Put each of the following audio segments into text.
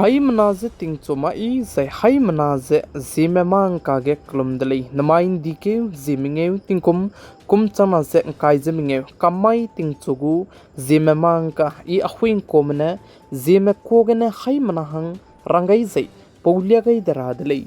Hai manaze ting choma I zai hai manaze Zememankanews klumdali namain dike Zemingew tingkum chana ze kai zemingew kamai ting chogu Zememanka I ahuin komne Zeme kogene hai manahang rangai zai paulia gai daradali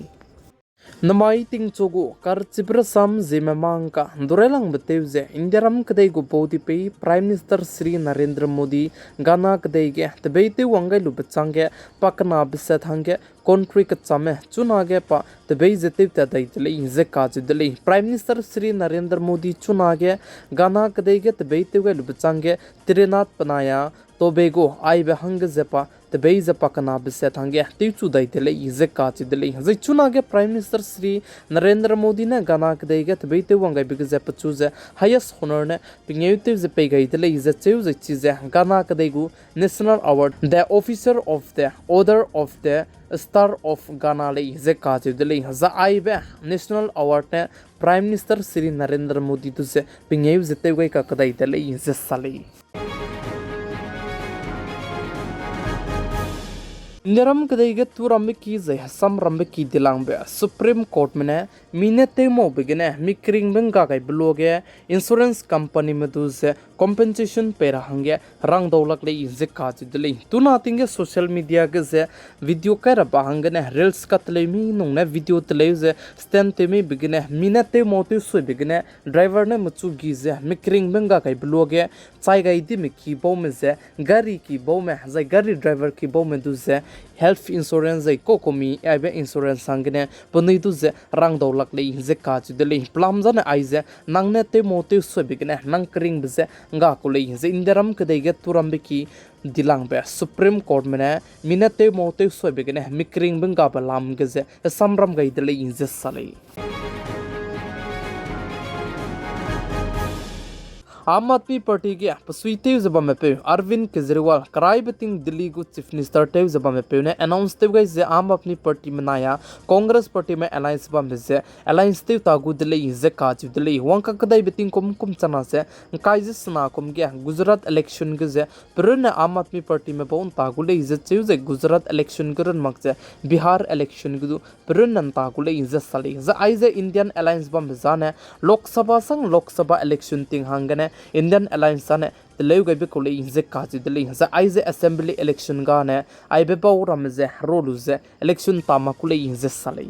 Namai ting chogu kar chibrasam Zememanka durelang betevze Indiaram kadai go bodi pe Prime Minister Sri Narendra Modi Ghana kadai ge tebete wangai lubachange pakna bisat hange country ka chame chunage pa tebei zetev ta daitele inze kajidele Prime Minister Sri Narendra Modi chunage Ghana kadai ge tebete ga lubachange Trinat panaya Tobago Ahuibe hanga zepa tebei zepa kana bisat hange tichu daitele inze kajidele zai chunage Prime Minister Sri Narendra Modi ne Ghana kadai ge tebete wangai big zepa chuze highest honor ne pingeutev zepe gaitele ize cheu ze chize Ghana kadai gu National Award the Officer of the Order of the Star of Ghana le ze kajidele za Ahuibe National Award ne Prime Minister Sri Narendra Modi tu se pingeu zete gai ka kadai tele ze sale Niram kadai ge turam ki zai sam ram ki dilang be Supreme Court mene minete mo begene mikring benga gai bloge insurance company me du se compensation pera hange rang dolak le ze ka chidle tuna tinge social media ge ze video kara bahang ne reels katle mi nong ne video tle ze stand te me begene minete mo tu so begene driver ne muchu gi ze mikring benga gai bloge chai gai di me ki bo me ze gari ki bo me zai gari driver ki bo me du ze health insurance zai kokomi aibe insurance sangne puni du ze rang dolak le ze ka chidle plam jana ai ze nangne te mo te so begene nang kring bze nga ko le ze indaram kadai ge turam be ki dilang be Supreme Court mene minate mo te so begene mikring benga balam ge ze samram gai dele ze sale Aam Aadmi Party के पसुईते जब में पे अरविंद केजरीवाल कराई बतिंग दिल्ली को chief minister टे जब में पे ने अनाउंस ते गई जे आम आदमी पार्टी में नया कांग्रेस पार्टी में अलायंस बम जे अलायंस ते तागु दिल्ली जे काज दिल्ली वंका कदाई बतिंग कुम चना से काइज सना कुम के गुजरात इलेक्शन के जे पर आम आदमी पार्टी में बहुन तागु ले जे जे गुजरात इलेक्शन करन मक जे बिहार इलेक्शन के पर नन तागु ले जे सली जे आई जे इंडियन अलायंस बम जाने लोकसभा संग लोकसभा इलेक्शन तिंग हंगने Indian Alliance ne telu gai be kole inze kaji dele za aize assembly election ga ne aibe ba ramze rolu ze election tama kole inze sale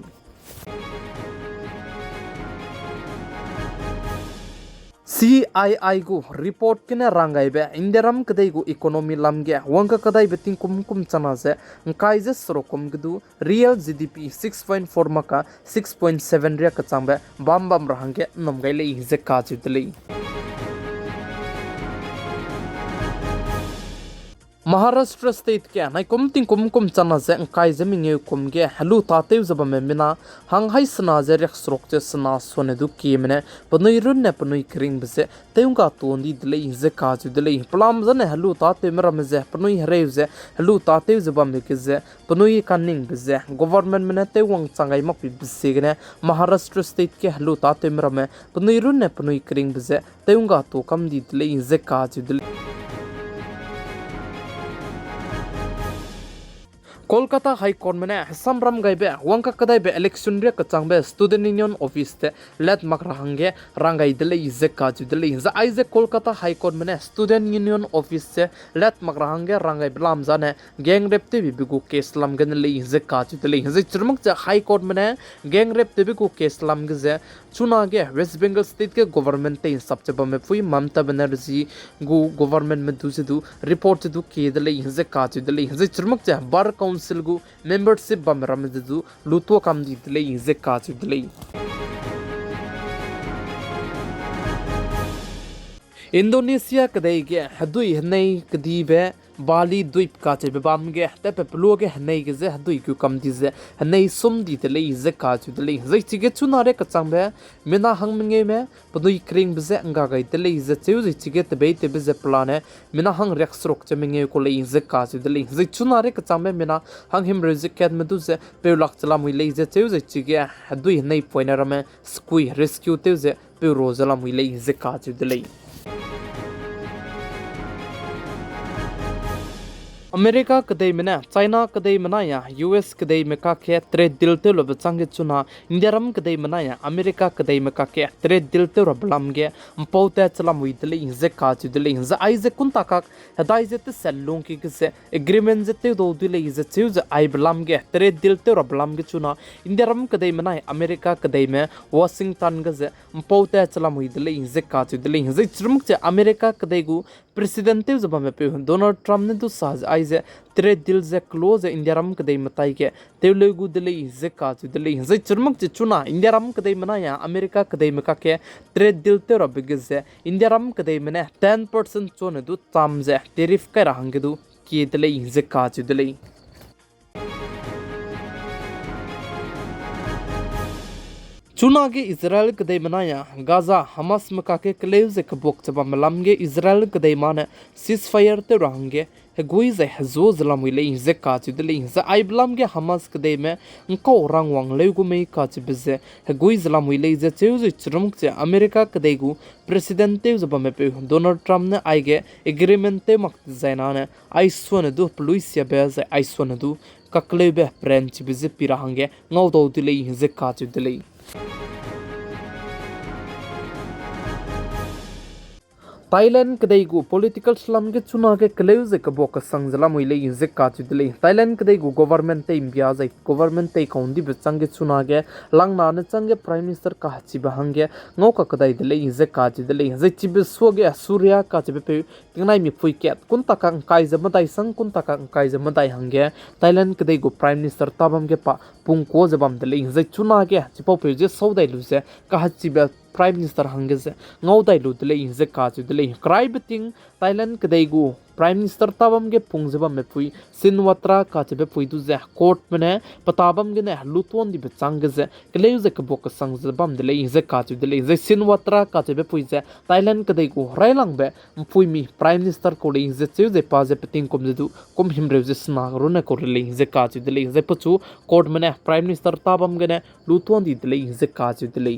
CII go report kene rangai be indiram kadai go economy lamge wangka kadai beting kum chana se kaize srokom gdu real GDP 6.4 maka 6.7 ria ka chambe bam rahange nomgai le inze kaji dele Maharashtra state ke nai kum chana ze kai zeminge kum ge halu tatew zaba me mina hang hai sna ze rek srok che sna sone du ki mene panoi run ne panoi kring bse teunga tondi dile ze ka ju dile plam zane halu tate mera me ze panoi hrew ze halu tatew zaba me ke ze panoi kanning bse government mene tewang changai mak pi bse gene Maharashtra state ke halu tate mera me panoi run ne panoi kring bse teunga to kam di dile ze ka ju dile Kolkata High Court mene samram gai be wangka kadai be election re kachang be student union office te let makra hange rangai dele ize kaju dele za aize Kolkata High Court mene student union office se let makra hange rangai blam jane gang rape te bigu case lam gan le ize kaju dele ze churmuk cha High Court mene gang rape te bigu case lam ge ze chuna ge West Bengal state ke government te sabche bame pui Mamata Banerjee go government me du se du report du ke dele ize kaju dele ze churmuk cha bar council gu membership bam ramdu luto kam di dile inze ka chu dile Indonesia kadai ge hadui hnei kadi be Bali duip ka che bam ge te pe plo ge hnei ge ze hadui ku kam di ze hnei sum di dile inze ka chu dile zai chi ge chu na re ka chang be mina hang menge me pnui kring be ze nga ga dile ze chu zai chi ge te be ze plane mina hang rek srok che menge ko le inze ka chu dile zai chu na re ka chang be mina hang him re ze ket me du ze pe lak chala mui le ze chu zai chi ge hadui hnei poiner me squee rescue te ze pe rozala mui le inze ka chu dile America कदई में China कदई मनाया US कदई में काके trade deal ते लब चंगे चुना India रम कदई मनाया America कदई में काके ट्रेड डील ते रबलम गे पौते चलम हुइदले इंजे काजु दिले इंजे आइजे कुंता काक हदाइजे ते सेल्लों की किसे एग्रीमेंट जते दो दिले इंजे चूज आई बलम गे ट्रेड डील ते रबलम गे चुना इंडिया रम कदई मनाया अमेरिका कदई में वाशिंगटन गजे पौते चलम हुइदले इंजे काजु दिले इंजे चुरमुक चे अमेरिका कदई गु प्रेसिडेंट जब में पे डोनाल्ड ट्रम्प ने तो साज आइजे ट्रेड डील जे क्लोज इंडिया रम कदई मताई के तेलुगु दिले जे काजु दिले जे चुरमक चे चुना इंडिया रम कदई मनाया अमेरिका कदई में काके ट्रेड डील ते रब गे इंडिया रम कदई में 10% चोने दु ताम जे टेरिफ का रहंगे दु की दिले जे काजु दिले चुनागे इजराइल कदई मनाया गाजा हमास मकाके क्लेव जे कबोक चबा मलमगे इजराइल कदई माने सीज फायर ते रहंगे गुई जे हजो जलम विले जे काजु दिले जे आइबलम गे हमास कदई में उनको रंग वांग लेगु में काजु बिजे गुई जलम विले जे चेउ जे चुरमुक जे अमेरिका कदई गु प्रेसिडेंट ते जब में पे डोनाल्ड ट्रम्प ने आइगे एग्रीमेंट ते मक जैना ने आइसवन दु पुलिस या बे जे आइसवन दु ककले बे फ्रेंच बिजे पिराहंगे ngau do दिले जे काजु दिले थाईलैंड कदई गु पॉलिटिकल स्लम के चुना के कलेव जे कबोक संगजला मुइले इंजे काजु दिले थाईलैंड कदई गु गवर्नमेंट ते इंडिया जे गवर्नमेंट ते कौंदी बचंगे चुना के लंगना ने चंगे प्राइम मिनिस्टर का हची बहंगे ngau का कदई दिले इंजे काजु दिले जे चिब सोगे सूर्या का चिब पे तिंगनाई मी फुई के कुन तक काई जम दाई संग कुन तक काई जम दाई हंगे थाईलैंड कदई गु प्राइम मिनिस्टर ताबम के पा पुंग को जबम दिले जे चुना के चिपो पे जे सौदाई लुसे का हची बे प्राइम मिनिस्टर हंगे से ngautai lu dile inje kachu dile क्राइ बिटिंग थाईलैंड कदई गु प्राइम मिनिस्टर ताबम के पुंगजबम में पुई सिनवत्रा काचबे पुई दु जे कोर्ट में पताबम के ने लुतोन दि बचंग जे कलेउ जे कबोक संगजबम दिले इंजे काचु दिले जे सिनवत्रा काचबे पुई जे थाईलैंड कदई गु राइलंग बे पुई मी प्राइम मिनिस्टर को ले इंजे चेउ जे पाजे पिटिंग कुम जदु कुम हिमरे जे स्ना रुने को ले इंजे काचु दिले जे पचु कोर्ट में ने प्राइम मिनिस्टर ताबम के ने लुतोन दि दिले इंजे काचु दिले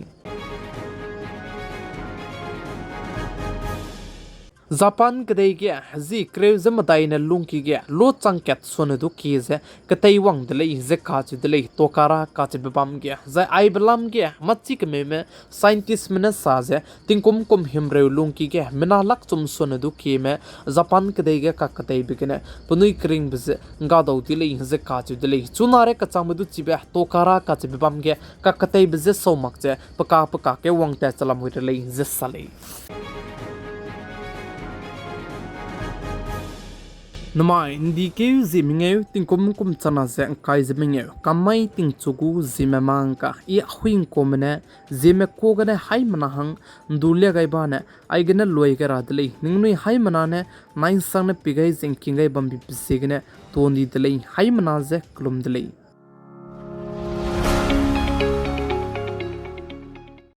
जापान कदई के जी क्रेव जमदाई ने लुंकी के लो चंकेत सोनदु कीजे कतई वांग दले जे काच दले तोकारा काच बम के जे आई बलम के मच्चिक में साइंटिस्ट में साजे तिंकुम कुम हिमरे लुंकी के मिना लक चुम सोनदु की में जापान कदई के कतई बिकने पुनुई क्रिंग बिजे गादौ दिले जे काच दले चुनारे कचामदु चिबे तोकारा काच बम के कतई बिजे सोमक जे पका पका के वांग ते चलम हुइले जे सले नमाय इंदी के जिमिंगे तिंकुम कुम चना से काय जिमिंगे कमाई तिंग चुगु जिमेमांका इ हुइंग कोमने जिमे कोगने हाय मनहंग दुले गायबाने आइगने लोय के रादले निंगनुई हाय मनाने नाइन संग पिगै जिंकिंगै बम्बि पिसेगने तोंदी दले हाय मनाजे क्लुम दले